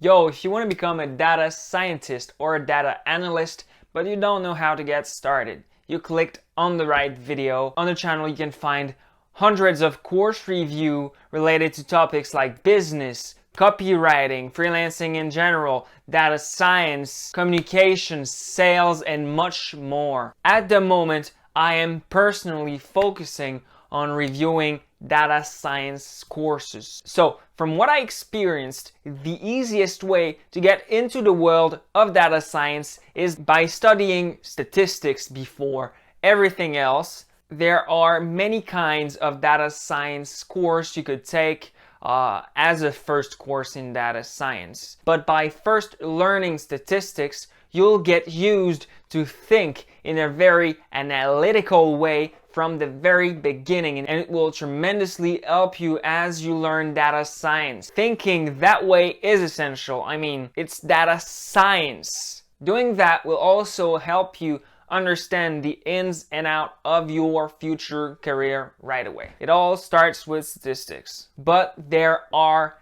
Yo, if you want to become a data scientist or a data analyst, but you don't know how to get started, you clicked on the right video. On the channel, you can find hundreds of course review related to topics like business, copywriting, freelancing in general, data science, communications, sales, and much more. At the moment, I am personally focusing on reviewing data science courses. So, from what I experienced, the easiest way to get into the world of data science is by studying statistics before everything else. There are many kinds of data science course you could take as a first course in data science. But by first learning statistics, you'll get used to think in a very analytical way from the very beginning, and it will tremendously help you as you learn data science. Thinking that way is essential. I mean, it's data science. Doing that will also help you understand the ins and out of your future career right away. It all starts with statistics, but there are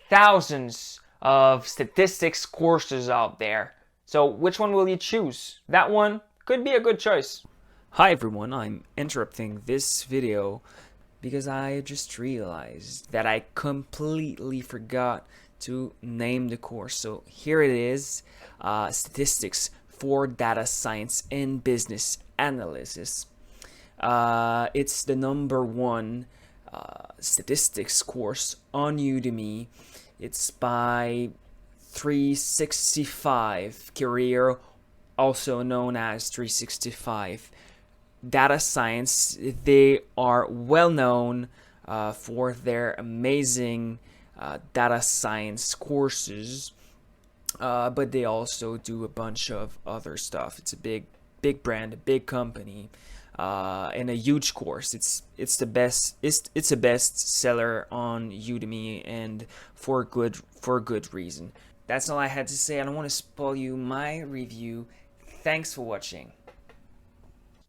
thousands of statistics courses out there. So which one will you choose? That one could be a good choice. Hi everyone, I'm interrupting this video because I just realized that I completely forgot to name the course. So here it is, Statistics for Data Science and Business Analysis. It's the #1 statistics course on Udemy. It's by 365 Career, also known as 365 Data Science. They are well known for their amazing data science courses, but they also do a bunch of other stuff. It's a big brand, a big company, and a huge course. It's the best. It's a best seller on Udemy, and for good reason. That's all I had to say. I don't want to spoil you my review. Thanks for watching.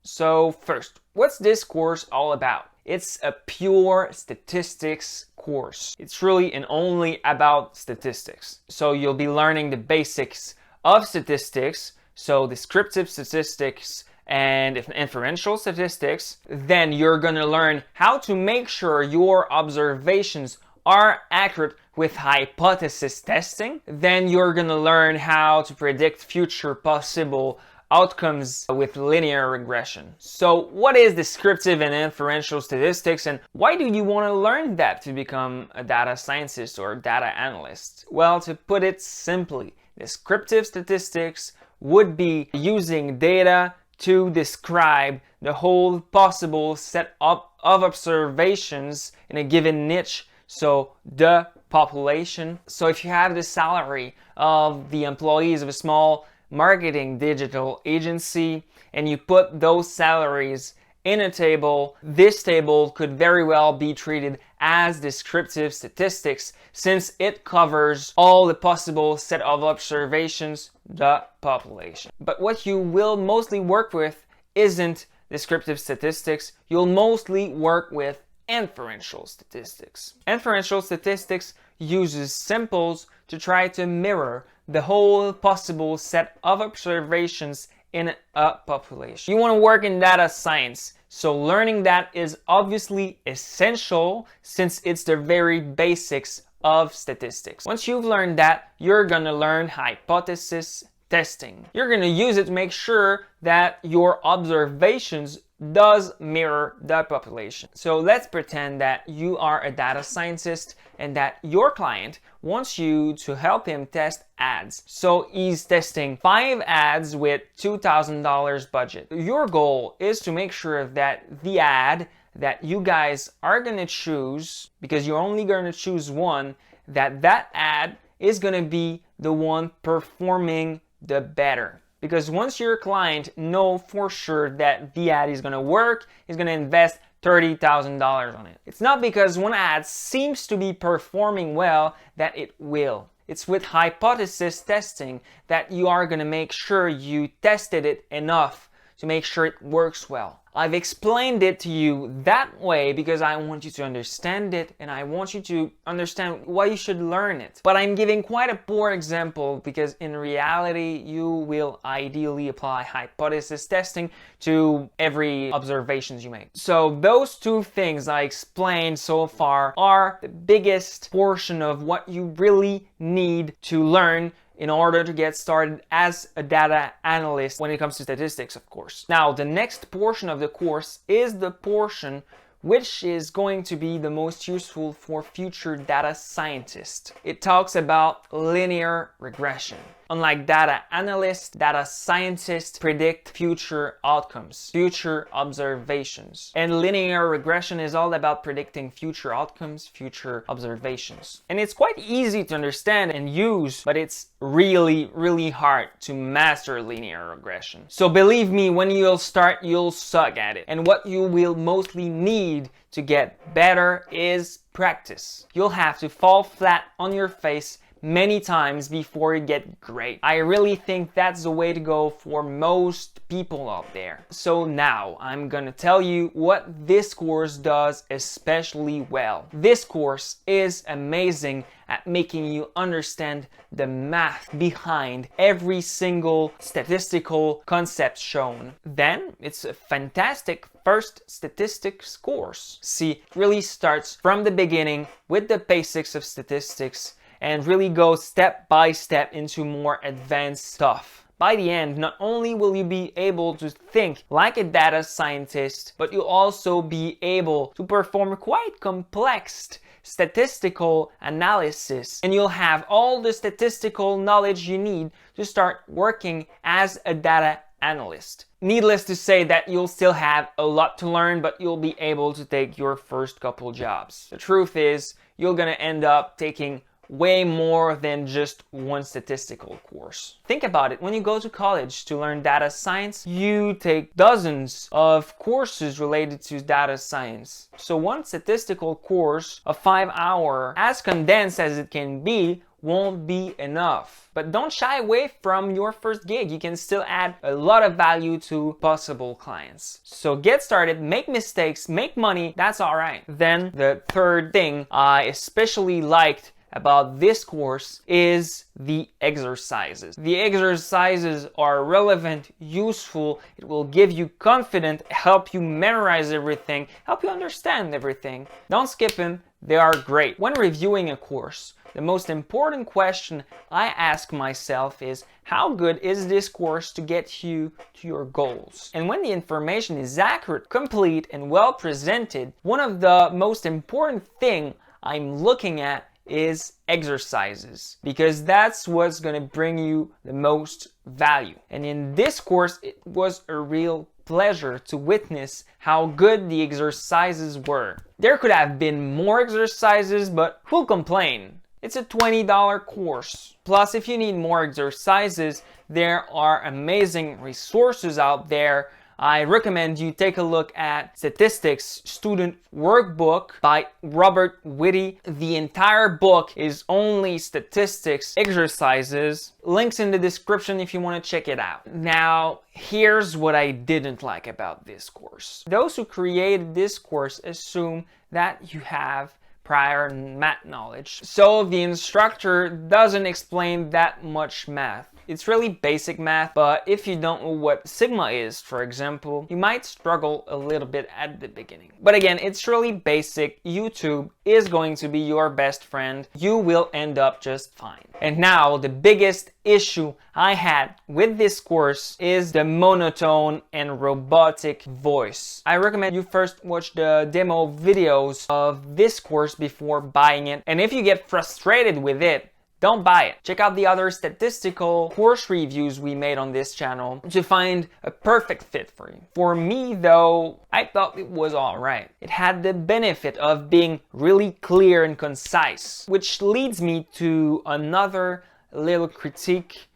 So first, what's this course all about? It's a pure statistics course. It's really and only about statistics. So you'll be learning the basics of statistics, so descriptive statistics and inferential statistics. Then you're gonna learn how to make sure your observations are accurate with hypothesis testing. Then you're gonna learn how to predict future possible outcomes with linear regression. So what is descriptive and inferential statistics, and why do you want to learn that to become a data scientist or data analyst? Well, to put it simply, descriptive statistics would be using data to describe the whole possible set of observations in a given niche, so the population. So if you have the salary of the employees of a small marketing digital agency and you put those salaries in a table, this table could very well be treated as descriptive statistics since it covers all the possible set of observations, the population. But what you will mostly work with isn't descriptive statistics. You'll mostly work with inferential statistics. Inferential statistics uses simples to try to mirror the whole possible set of observations in a population. You want to work in data science, so learning that is obviously essential since it's the very basics of statistics. Once you've learned that, you're gonna learn hypothesis testing. You're gonna use it to make sure that your observations does mirror the population. So let's pretend that you are a data scientist and that your client wants you to help him test ads. So he's testing 5 ads with $2,000 budget. Your goal is to make sure that the ad that you guys are gonna choose, because you're only gonna choose one, that ad is gonna be the one performing the better. Because once your client knows for sure that the ad is going to work, he's going to invest $30,000 on it. It's not because one ad seems to be performing well that it will. It's with hypothesis testing that you are going to make sure you tested it enough to make sure it works well. I've explained it to you that way because I want you to understand it and I want you to understand why you should learn it. But I'm giving quite a poor example because in reality, you will ideally apply hypothesis testing to every observations you make. So those two things I explained so far are the biggest portion of what you really need to learn in order to get started as a data analyst when it comes to statistics, of course. Now, the next portion of the course is the portion which is going to be the most useful for future data scientists. It talks about linear regression. Unlike data analysts, data scientists predict future outcomes, future observations. And linear regression is all about predicting future outcomes, future observations. And it's quite easy to understand and use, but it's really, really hard to master linear regression. So believe me, when you'll start, you'll suck at it. And what you will mostly need to get better is practice. You'll have to fall flat on your face many times before you get great. I really think that's the way to go for most people out there. So now I'm gonna tell you what this course does especially well. This course is amazing at making you understand the math behind every single statistical concept shown. Then it's a fantastic first statistics course. See, it really starts from the beginning with the basics of statistics and really go step by step into more advanced stuff. By the end, not only will you be able to think like a data scientist, but you'll also be able to perform quite complex statistical analysis, and you'll have all the statistical knowledge you need to start working as a data analyst. Needless to say that you'll still have a lot to learn, but you'll be able to take your first couple jobs. The truth is, you're gonna end up taking way more than just one statistical course. Think about it. When you go to college to learn data science, you take dozens of courses related to data science. So one statistical course of 5 hours, as condensed as it can be, won't be enough. But don't shy away from your first gig. You can still add a lot of value to possible clients. So get started, make mistakes, make money, that's all right. Then the third thing I especially liked about this course is the exercises. The exercises are relevant, useful, it will give you confidence, help you memorize everything, help you understand everything. Don't skip them, they are great. When reviewing a course, the most important question I ask myself is, how good is this course to get you to your goals? And when the information is accurate, complete, and well presented, one of the most important thing I'm looking at is exercises, because that's what's going to bring you the most value. And in this course, it was a real pleasure to witness how good the exercises were. There could have been more exercises, but who'll complain? It's a $20 course. Plus, if you need more exercises, there are amazing resources out there. I recommend you take a look at Statistics Student Workbook by Robert Whitty. The entire book is only statistics exercises. Links in the description if you want to check it out. Now, here's what I didn't like about this course. Those who created this course assume that you have prior math knowledge. So the instructor doesn't explain that much math. It's really basic math, but if you don't know what sigma is, for example, you might struggle a little bit at the beginning. But again, it's really basic. YouTube is going to be your best friend. You will end up just fine. And now the biggest issue I had with this course is the monotone and robotic voice. I recommend you first watch the demo videos of this course before buying it. And if you get frustrated with it, don't buy it. Check out the other statistical course reviews we made on this channel to find a perfect fit for you. For me though, I thought it was alright. It had the benefit of being really clear and concise, which leads me to another little critique,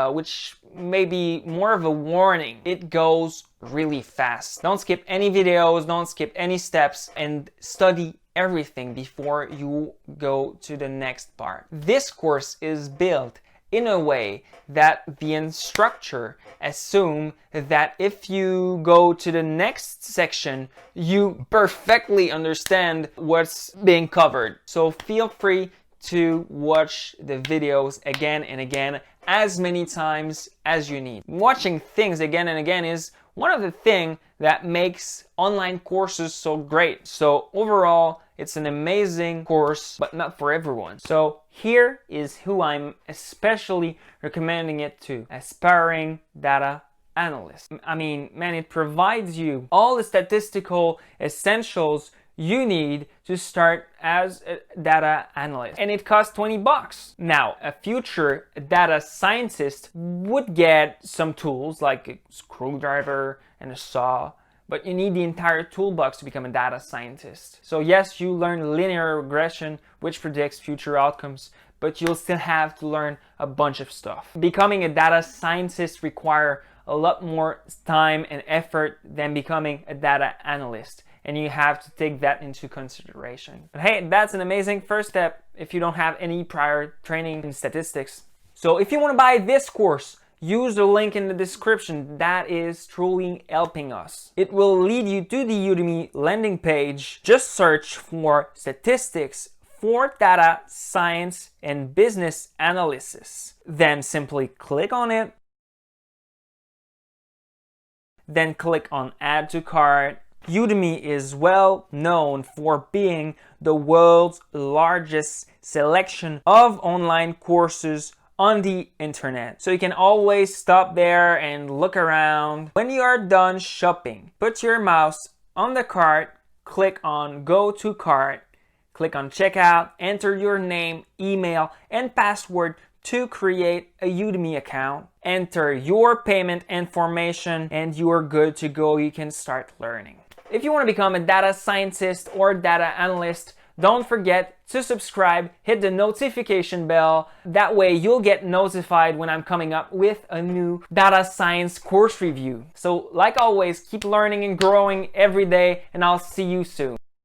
which may be more of a warning. It goes really fast. Don't skip any videos, don't skip any steps, and study everything before you go to the next part. This course is built in a way that the instructor assumes that if you go to the next section, you perfectly understand what's being covered. So feel free to watch the videos again and again, as many times as you need. Watching things again and again is one of the things that makes online courses so great. So overall, it's an amazing course, but not for everyone. So here is who I'm especially recommending it to: aspiring data analyst. I mean, man, it provides you all the statistical essentials you need to start as a data analyst, and it costs $20. Now, a future data scientist would get some tools like a screwdriver and a saw, but you need the entire toolbox to become a data scientist. So yes, you learn linear regression, which predicts future outcomes, but you'll still have to learn a bunch of stuff. Becoming a data scientist requires a lot more time and effort than becoming a data analyst, and you have to take that into consideration. But hey, that's an amazing first step if you don't have any prior training in statistics. So if you want to buy this course, use the link in the description. That is truly helping us. It will lead you to the Udemy landing page. Just search for statistics for data science and business analysis. Then simply click on it. Then click on add to cart. Udemy is well known for being the world's largest selection of online courses on the internet. So you can always stop there and look around. When you are done shopping, put your mouse on the cart, click on go to cart, click on checkout, enter your name, email, and password to create a Udemy account. Enter your payment information and you're good to go. You can start learning. If you want to become a data scientist or data analyst, don't forget to subscribe, hit the notification bell. That way you'll get notified when I'm coming up with a new data science course review. So like always, keep learning and growing every day, and I'll see you soon.